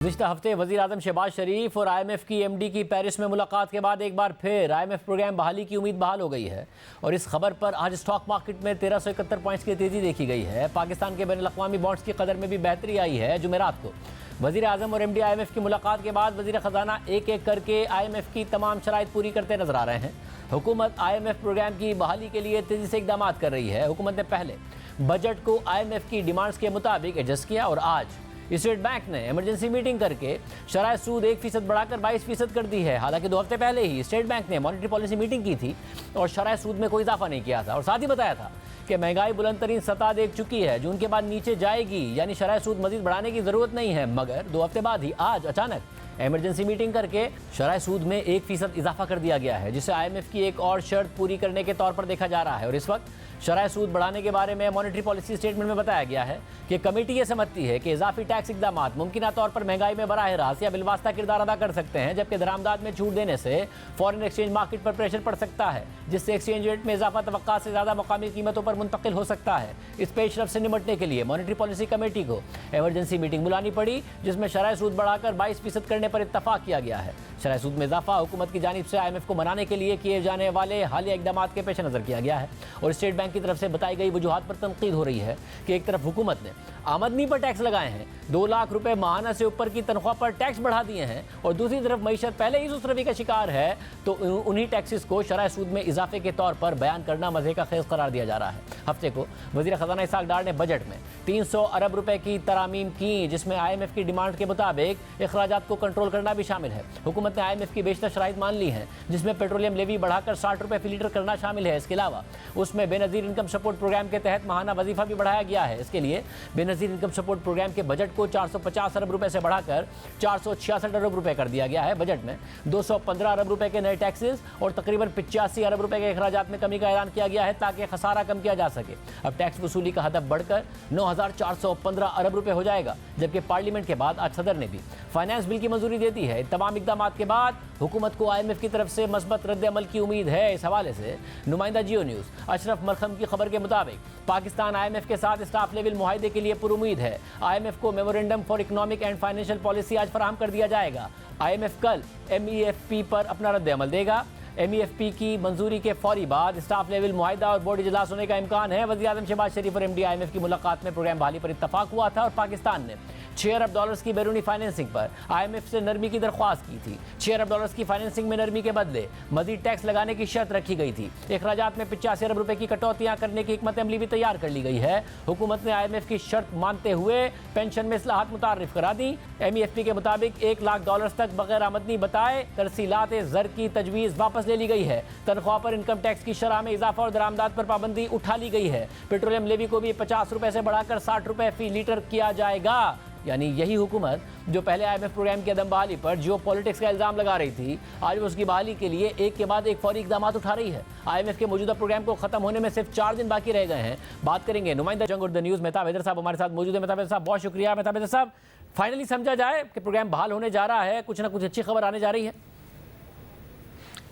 गुज़िश्ता हफ्ते वज़ीर-ए-आज़म शहबाज शरीफ और IMF की MD की पेरिस में मुलाकात के बाद एक बार फिर IMF प्रोग्राम बहाली की उम्मीद बहाल हो गई है और इस खबर पर आज स्टॉक मार्केट में 1371 पॉइंट्स की तेज़ी देखी गई है। पाकिस्तान के बैनुल-अक़वामी बॉन्ड्स की कदर में भी बेहतरी आई है। जुमेरात को वज़ीर-ए-आज़म और MD IMF की मुलाकात के बाद वज़ीर ख़जाना एक एक करके IMF की तमाम शराइत पूरी करते नजर आ रहे हैं। हुकूमत IMF प्रोग्राम की बहाली के लिए तेज़ी से इक़दाम कर रही है। हुकूमत ने पहले बजट को IMF की डिमांड्स के मुताबिक एडजस्ट किया और आज स्टेट बैंक ने इमरजेंसी मीटिंग करके शरह सूद 1% बढ़ाकर 22% कर दी है। हालांकि 2 हफ्ते पहले ही स्टेट बैंक ने मॉनेटरी पॉलिसी मीटिंग की थी और शरह सूद में कोई इजाफा नहीं किया था और साथ ही बताया था कि महंगाई बुलंद तरीन सतह देख चुकी है, जून के बाद नीचे जाएगी, यानी शरह सूद मजीद बढ़ाने की ज़रूरत नहीं है। मगर 2 हफ्ते बाद ही आज अचानक इमरजेंसी मीटिंग करके शरह सूद में 1% इजाफा कर दिया गया है, जिसे IMF की एक और शर्त पूरी करने के तौर पर देखा जा रहा है। और इस वक्त शरह सूद बढ़ाने के बारे में मॉनेटरी पॉलिसी स्टेटमेंट में बताया गया है कि कमेटी ये समझती है कि इजाफी टैक्स इकदाम मुमकिन तौर पर महंगाई में बराह रास्त या बिलवास्ता किरदार अदा कर सकते हैं, जबकि दरामदाद में छूट देने से फॉरेन एक्सचेंज मार्केट पर प्रेशर पड़ सकता है, जिससे एक्सचेंज रेट में इजाफा तवक्का से ज़्यादा मकामी कीमतों पर मुंतकिल हो सकता है। इस पेशरफ से निपटने के लिए मॉनेटरी पॉलिसी कमेटी को इमरजेंसी मीटिंग बुलानी पड़ी, जिसमें शरह सूद बढ़ाकर 22% करने पर इत्तफाक किया गया है। शरह सूद में इजाफा हुकूमत की जानिब से IMF को मनाने के लिए किए जाने वाले हालिया इकदाम के पेश नज़र किया गया है और स्टेट बैंक की तरफ से बताई गई वजूहात पर तनकीद हो रही है कि एक तरफ हुकूमत ने आमदनी पर टैक्स लगाए हैं, 2 लाख रुपए माहाना से ऊपर की तनख्वाह पर टैक्स बढ़ा दिए हैं और दूसरी तरफ मईशत पहले ही सुसरवी का शिकार है, तो उन्हीं टैक्सेस को शरह सूद में इजाफे के तौर पर बयान करना मजे का खेज करार दिया जा रहा है। हफ्ते को वज़ीर ख़जाना इसाक डार ने बजट में 300 अरब रुपए की तरामीम की, जिसमें IMF की डिमांड के मुताबिक अखराजात को कंट्रोल करना भी शामिल है। हुकूमत ने IMF की बेशतर शराइत मान ली हैं, जिसमें पेट्रोलियम लेवी बढ़ाकर 60 रुपए फी लीटर करना शामिल है। इसके अलावा उसमें बेनज़ीर इनकम सपोर्ट प्रोग्राम के तहत माहाना वजीफा भी बढ़ाया गया है। इसके लिए बेनज़ीर इनकम सपोर्ट प्रोग्राम के बजट को 450 अरब रुपए से बढ़ाकर 466 अरब रुपए कर दिया गया है। बजट में 215 अरब रुपए के नए टैक्सेस और तकरीबन 85 अरब रुपए के अखराजात में कमी का ऐलान किया गया है, ताकि खसारा कम किया जा सके। अब टैक्स वसूली का हदफ बढ़कर 9415 अरब रुपए हो जाएगा, जबकि पार्लियामेंट के बाद आज सदर ने भी फाइनेंस बिल की मंजूरी दे दी है। तमाम इकदाम के बाद हुकूमत को IMF की तरफ से मस्बत रद्द अमल की उम्मीद है। इस हवाले से नुमाइंदा जियो न्यूज़ अशरफ मरखम की खबर के मुताबिक पाकिस्तान IMF के साथ स्टाफ लेवल मुआहदे के लिए पुरुमीद है। IMF को memorandum for economic and financial policy आज फराहम कर दिया जाएगा। IMF कल MEFP पर अपना रद्द अमल देगा। MEFP की मंजूरी के फौरी बाद स्टाफ लेवल मुआहिदा और बोर्ड इजलास होने का इम्कान है। वज़ीर-ए-आज़म शहबाज शरीफ और MD IMF की मुलाकात में प्रोग्राम बहाली पर इत्तफाक हुआ था और पाकिस्तान ने $6 अरब की बैरूनी फाइनेंसिंग पर IMF से नरमी की दरख्वास्त की थी। $6 अरब की फाइनेंसिंग में नरमी के बदले मजीद टैक्स लगाने की शर्त रखी गई थी। अखराजात में 85 अरब रुपए की कटौतियां करने की हिकमत अमली भी तैयार कर ली गई है। हुकूमत ने IMF की शर्त मानते हुए पेंशन में इस्लाहात मुतारिफ करा दी। MEFP के मुताबिक $1 लाख तक बगैर आमदनी बताए तरसीलात ज़र की तजवीज़ वापस ले ली गई है। तनख्वाह पर इनकम टैक्स की शरह में इजाफा और दरामदाद पर पाबंदी उठा ली गई है। पेट्रोलियम लेवी को भी 50 रुपए से बढ़ाकर 60 रुपए फी लीटर किया जाएगा। यानी यही हुकूमत जो पहले IMF प्रोग्राम की अदम बहाली पर जियो पॉलिटिक्स का इल्ज़ाम लगा रही थी, आज वो उसकी बहाली के लिए एक के बाद एक फौरी इकदाम उठा रही है। IMF के मौजूदा प्रोग्राम को खत्म होने में सिर्फ 4 दिन बाकी रह गए हैं। बात करेंगे नुमाइंदा जंग उर्दू न्यूज़ मेहताब हैदर साहब हमारे साथ मौजूद है। मेहताब हैदर साहब बहुत शुक्रिया। मेहताब हैदर साहब, फाइनली समझा जाए कि प्रोग्राम बहाल होने जा रहा है, कुछ ना कुछ अच्छी खबर आने जा रही है।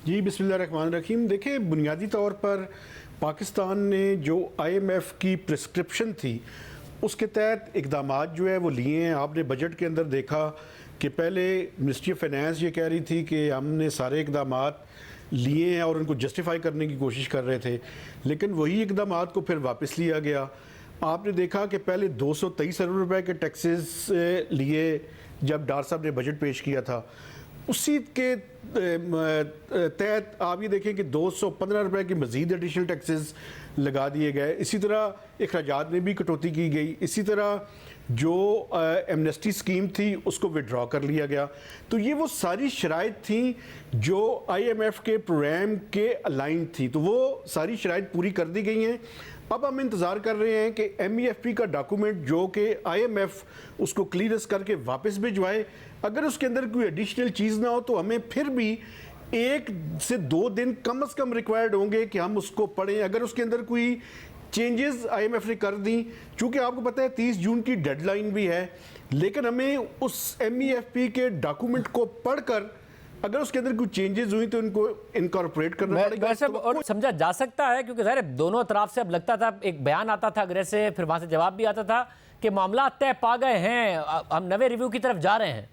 जी बिस्मिल्लाहिर्रहमानिर्रहीम। देखिए, बुनियादी तौर पर पाकिस्तान ने जो IMF की प्रिस्क्रिप्शन थी उसके तहत इकदाम जो है वो लिए हैं। आपने बजट के अंदर देखा कि पहले मिनिस्ट्री ऑफ फाइनेंस ये कह रही थी कि हमने सारे इकदाम लिए हैं और उनको जस्टिफाई करने की कोशिश कर रहे थे, लेकिन वही इकदाम को फिर वापस लिया गया। आपने देखा कि पहले 223 अरब रुपए के टैक्सेस लिए जब डार साहब ने बजट पेश किया था, उसी के तहत आप ये देखें कि 215 रुपए की मज़ीद एडिशनल टैक्सेस लगा दिए गए। इसी तरह अखराजात में भी कटौती की गई। इसी तरह जो एमनेस्टी स्कीम थी उसको विड्रॉ कर लिया गया। तो ये वो सारी शराइत थी जो IMF के प्रोग्राम के अलाइन थी, तो वो सारी शराइत पूरी कर दी गई हैं। अब हम इंतज़ार कर रहे हैं कि MEFP का डॉक्यूमेंट जो कि IMF उसको क्लियरेंस करके वापस भिजवाए। अगर उसके अंदर कोई एडिशनल चीज़ ना हो तो हमें फिर भी 1 से 2 दिन कम से कम रिक्वायर्ड होंगे कि हम उसको पढ़ें। अगर उसके अंदर कोई चेंजेस IMF ने कर दी, चूँकि आपको पता है 30 जून की डेडलाइन भी है, लेकिन हमें उस MEFP के डॉक्यूमेंट को पढ़कर अगर उसके अंदर कुछ चेंजेस हुई तो इनको इनकॉर्पोरेट करना पड़ेगा। वैसे और समझा जा सकता है, क्योंकि ज़ाहिर दोनों तरफ से अब लगता था, एक बयान आता था अग्रे से, फिर वहाँ से जवाब भी आता था कि मामला तय पा गए हैं, हम नए रिव्यू की तरफ जा रहे हैं।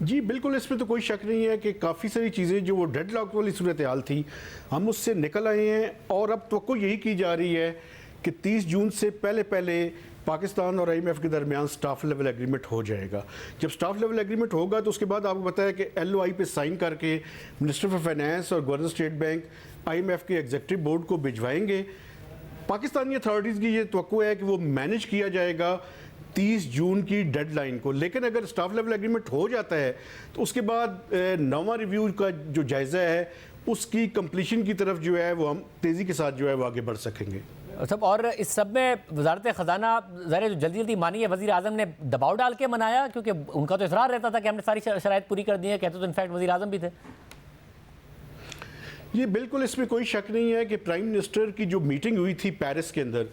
जी बिल्कुल, इसमें तो कोई शक नहीं है कि काफ़ी सारी चीज़ें जो वो डेडलॉक वाली सूरत हाल थी, हम उससे निकल आए हैं और अब तो यही की जा रही है कि 30 जून से पहले पहले पाकिस्तान और IMF के दरमियान स्टाफ लेवल एग्रीमेंट हो जाएगा। जब स्टाफ लेवल एग्रीमेंट होगा तो उसके बाद आपको पता है कि LOI पे साइन करके मिनिस्टर फॉर फाइनेंस और गवर्नर स्टेट बैंक IMF के एग्जीक्यूटिव बोर्ड को भिजवाएंगे। पाकिस्तानी अथॉरिटीज़ की ये तवक्को है कि वो मैनेज किया जाएगा 30 जून की डेडलाइन को। लेकिन अगर स्टाफ लेवल एग्रीमेंट हो जाता है तो उसके बाद नौवां रिव्यू का जो जायज़ा है उसकी कंप्लीशन की तरफ जो है वो हम तेज़ी के साथ जो है वो आगे बढ़ सकेंगे। सब और इस सब में वजारत ख़जाना ज़रा जो जल्दी जल्दी मानी है, वज़ीर आज़म ने दबाव डाल के मनाया, क्योंकि उनका तो इसरार रहता था कि हमने सारी शराइत पूरी कर दी है, कहते तो इनफैक्ट वज़ीर आज़म भी थे। ये बिल्कुल, इसमें कोई शक नहीं है कि प्राइम मिनिस्टर की जो मीटिंग हुई थी पेरिस के अंदर,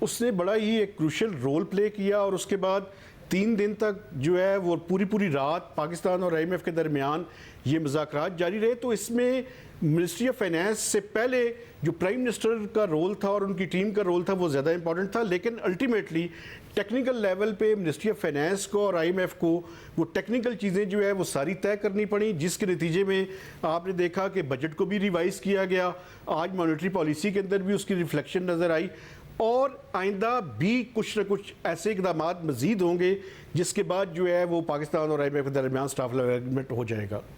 उसने बड़ा ही एक क्रूशल रोल प्ले किया और उसके बाद 3 दिन तक जो है वो पूरी रात पाकिस्तान और IMF के दरमियान ये मुज़ाकरात जारी रहे। तो इसमें मिनिस्ट्री ऑफ फाइनेंस से पहले जो प्राइम मिनिस्टर का रोल था और उनकी टीम का रोल था वो ज़्यादा इंपॉर्टेंट था, लेकिन अल्टीमेटली टेक्निकल लेवल पे मिनिस्ट्री ऑफ फाइनेंस को और IMF को वो टेक्निकल चीज़ें जो है वो सारी तय करनी पड़ी, जिसके नतीजे में आपने देखा कि बजट को भी रिवाइज़ किया गया। आज मॉनेटरी पॉलिसी के अंदर भी उसकी रिफ्लेक्शन नज़र आई और आइंदा भी कुछ न कुछ ऐसे इकदाम मज़ीद होंगे जिसके बाद जो है वो पाकिस्तान और IMF के दरमियान स्टाफ लेवल एग्रीमेंट हो जाएगा।